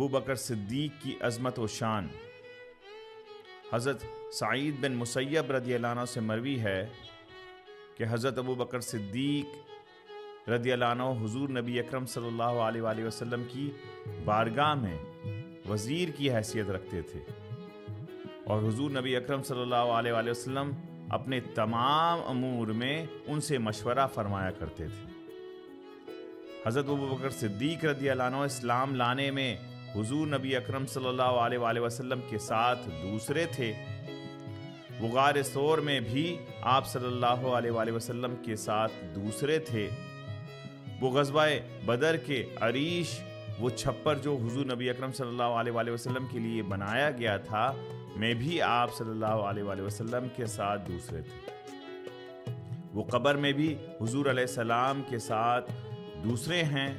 ابو بکر صدیق کی عظمت و شان۔ حضرت سعید بن مسیب رضی اللہ عنہ سے مروی ہے کہ حضرت ابو بکر صدیق رضی اللہ عنہ حضور نبی اکرم صلی اللہ علیہ وآلہ وسلم کی بارگاہ میں وزیر کی حیثیت رکھتے تھے، اور حضور نبی اکرم صلی اللہ علیہ وآلہ وسلم اپنے تمام امور میں ان سے مشورہ فرمایا کرتے تھے۔ حضرت ابو بکر صدیق رضی اللہ عنہ اسلام لانے میں حضور نبی اکرم صلی اللہ علیہ وآلہ وسلم کے ساتھ دوسرے تھے۔ وہ غار ثور میں بھی آپ صلی اللہ علیہ وآلہ وسلم کے ساتھ دوسرے تھے۔ وہ غزوہ بدر کے عریش، وہ چھپر جو حضور نبی اکرم صلی اللہ علیہ وآلہ وسلم کے لیے بنایا گیا تھا، میں بھی آپ صلی اللہ علیہ وآلہ وسلم کے ساتھ دوسرے تھے۔ وہ قبر میں بھی حضور علیہ السلام کے ساتھ دوسرے ہیں،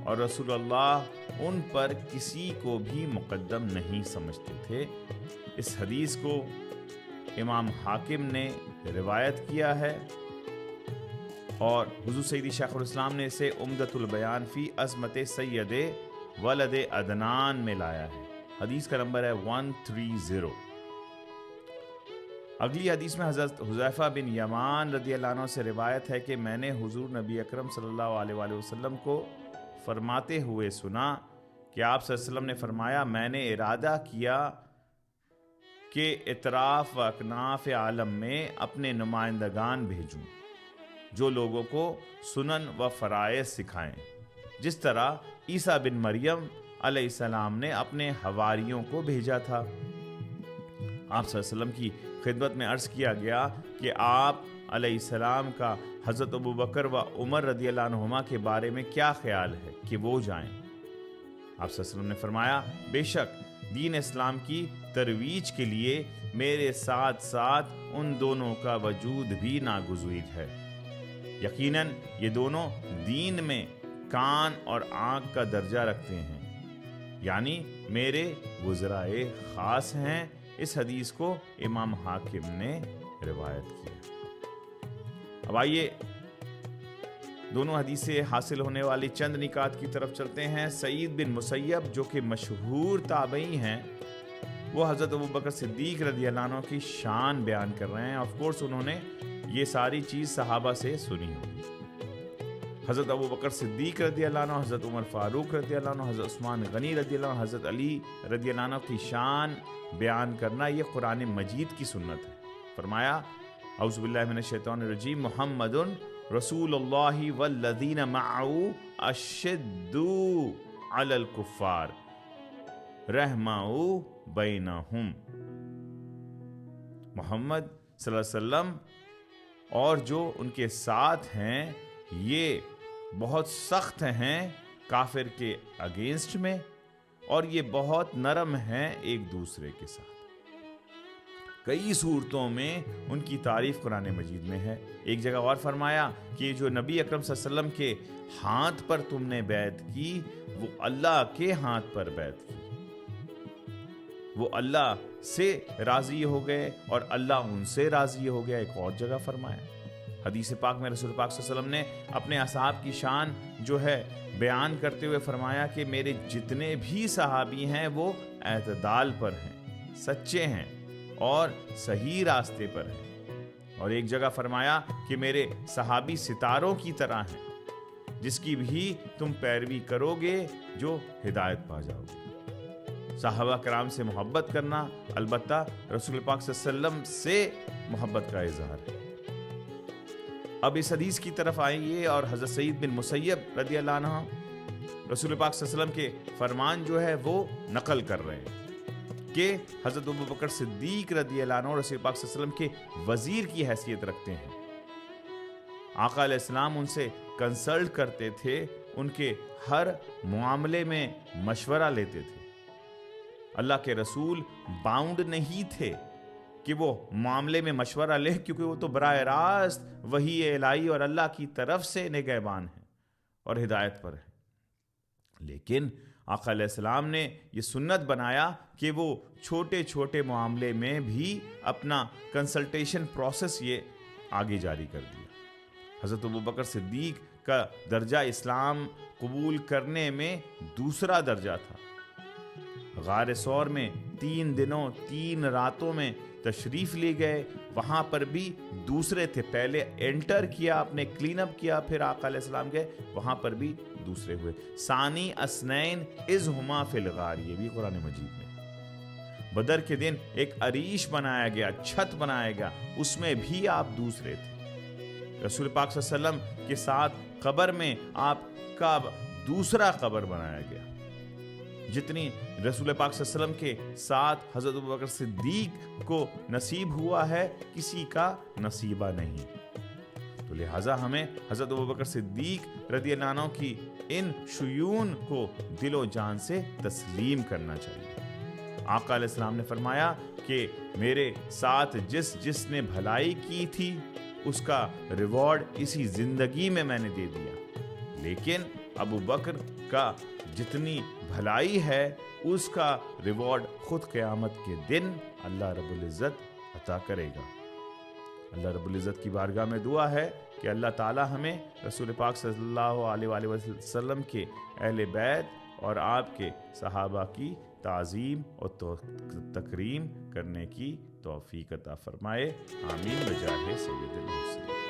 اور رسول اللہ ان پر کسی کو بھی مقدم نہیں سمجھتے تھے۔ اس حدیث کو امام حاکم نے روایت کیا ہے، اور حضور سیدی شیخ الاسلام نے اسے عمدۃ البیان فی عظمت سید ولد عدنان میں لایا ہے۔ حدیث کا نمبر ہے 130۔ اگلی حدیث میں حضرت حذیفہ بن یمان رضی اللہ عنہ سے روایت ہے کہ میں نے حضور نبی اکرم صلی اللہ علیہ وآلہ وسلم کو فرماتے ہوئے سنا کہ آپ صلی اللہ علیہ وسلم نے فرمایا، میں نے ارادہ کیا کہ اطراف و اکناف عالم میں اپنے نمائندگان بھیجوں جو لوگوں کو سنن و فرائض سکھائیں، جس طرح عیسیٰ بن مریم علیہ السلام نے اپنے حواریوں کو بھیجا تھا۔ آپ صلی اللہ علیہ وسلم کی خدمت میں عرض کیا گیا کہ آپ علیہ السلام کا حضرت ابو بکر و عمر رضی اللہ عنہما کے بارے میں کیا خیال ہے کہ وہ جائیں؟ آپ صلی اللہ علیہ وسلم نے فرمایا، بے شک دین اسلام کی ترویج کے لیے میرے ساتھ ساتھ ان دونوں کا وجود بھی ناگزیر ہے۔ یقیناً یہ دونوں دین میں کان اور آنکھ کا درجہ رکھتے ہیں، یعنی میرے وزرائے خاص ہیں۔ اس حدیث کو امام حاکم نے روایت کیا۔ اب آئیے دونوں حدیث سے حاصل ہونے والی چند نکات کی طرف چلتے ہیں۔ سعید بن مسیب جو کہ مشہور تابعی ہیں، وہ حضرت ابو بکر صدیق رضی اللہ عنہ کی شان بیان کر رہے ہیں۔ آف کورس انہوں نے یہ ساری چیز صحابہ سے سنی ہوگی۔ حضرت ابو بکر صدیق رضی اللہ عنہ، حضرت عمر فاروق رضی اللہ عنہ، حضرت عثمان غنی رضی اللہ عنہ، حضرت علی رضی اللہ عنہ کی شان بیان کرنا یہ قرآن مجید کی سنت ہے۔ فرمایا، اعوذ باللہ من الشیطان الرجیم، محمد رسول اللہ والذین معه اشد علی الکفار رحماء بینہم۔ محمد صلی اللہ علیہ وسلم اور جو ان کے ساتھ ہیں یہ بہت سخت ہیں کافر کے اگینسٹ میں، اور یہ بہت نرم ہیں ایک دوسرے کے ساتھ۔ کئی صورتوں میں ان کی تعریف قرآن مجید میں ہے۔ ایک جگہ اور فرمایا کہ جو نبی اکرم صلی اللہ علیہ وسلم کے ہاتھ پر تم نے بیعت کی، وہ اللہ کے ہاتھ پر بیعت کی، وہ اللہ سے راضی ہو گئے اور اللہ ان سے راضی ہو گیا۔ ایک اور جگہ فرمایا۔ حدیث پاک میں رسول پاک صلی اللہ علیہ وسلم نے اپنے اصحاب کی شان جو ہے بیان کرتے ہوئے فرمایا کہ میرے جتنے بھی صحابی ہیں وہ اعتدال پر ہیں، سچے ہیں اور صحیح راستے پر ہیں۔ اور ایک جگہ فرمایا کہ میرے صحابی ستاروں کی طرح ہیں، جس کی بھی تم پیروی کرو گے جو ہدایت پا جاؤ گے۔ صحابہ کرام سے محبت کرنا البتہ رسول پاک صلی اللہ علیہ وسلم سے محبت کا اظہار ہے۔ اب اس حدیث کی طرف آئیے، اور حضرت سعید بن مسیب رضی اللہ عنہ رسول پاک صلی اللہ علیہ وسلم کے فرمان جو ہے وہ نقل کر رہے ہیں کہ حضرت ابو بکر صدیق رضی اللہ عنہ رسول پاک صلی اللہ علیہ وسلم کے وزیر کی حیثیت رکھتے ہیں۔ آقا علیہ السلام ان سے کنسلٹ کرتے تھے، ان کے ہر معاملے میں مشورہ لیتے تھے۔ اللہ کے رسول باؤنڈ نہیں تھے کہ وہ معاملے میں مشورہ لے، کیونکہ وہ تو براہ راست وحی الہی اور اللہ کی طرف سے نگہبان ہیں اور ہدایت پر ہیں۔ لیکن آقا علیہ السلام نے یہ سنت بنایا کہ وہ چھوٹے چھوٹے معاملے میں بھی اپنا کنسلٹیشن پروسیس یہ آگے جاری کر دیا۔ حضرت ابو بکر صدیق کا درجہ اسلام قبول کرنے میں دوسرا درجہ تھا، غار ثور میں 3 دنوں 3 راتوں میں تشریف لے گئے، وہاں پر بھی دوسرے تھے، پہلے انٹر کیا، آپ نے کلین اپ کیا، پھر آقا علیہ السلام گئے، وہاں پر بھی دوسرے ہوئے۔ ثانی اسنین اذ ہما فی الغار، یہ بھی قرآن مجید میں۔ بدر کے دن ایک عریش بنایا گیا، چھت بنایا گیا، اس میں بھی آپ دوسرے تھے۔ رسول پاک صلی اللہ علیہ وسلم کے ساتھ قبر میں آپ کا دوسرا قبر بنایا گیا۔ جتنی رسول پاک صلی اللہ علیہ وسلم کے ساتھ حضرت ابوبکر صدیق کو نصیب ہوا ہے، کسی کا نصیبہ نہیں۔ تو لہٰذا ہمیں حضرت ابوبکر صدیق رضی اللہ عنہ کی ان شیون کو دل و جان سے تسلیم کرنا چاہیے۔ آقا علیہ السلام نے فرمایا کہ میرے ساتھ جس نے بھلائی کی تھی اس کا ریوارڈ اسی زندگی میں نے دے دیا، لیکن ابو بکر کا جتنی بھلائی ہے اس کا ریوارڈ خود قیامت کے دن اللہ رب العزت عطا کرے گا۔ اللہ رب العزت کی بارگاہ میں دعا ہے کہ اللہ تعالی ہمیں رسول پاک صلی اللہ علیہ وآلہ وسلم کے اہل بیت اور آپ کے صحابہ کی تعظیم اور تکریم کرنے کی توفیق عطا فرمائے، آمین بجاہ سید المرسلین۔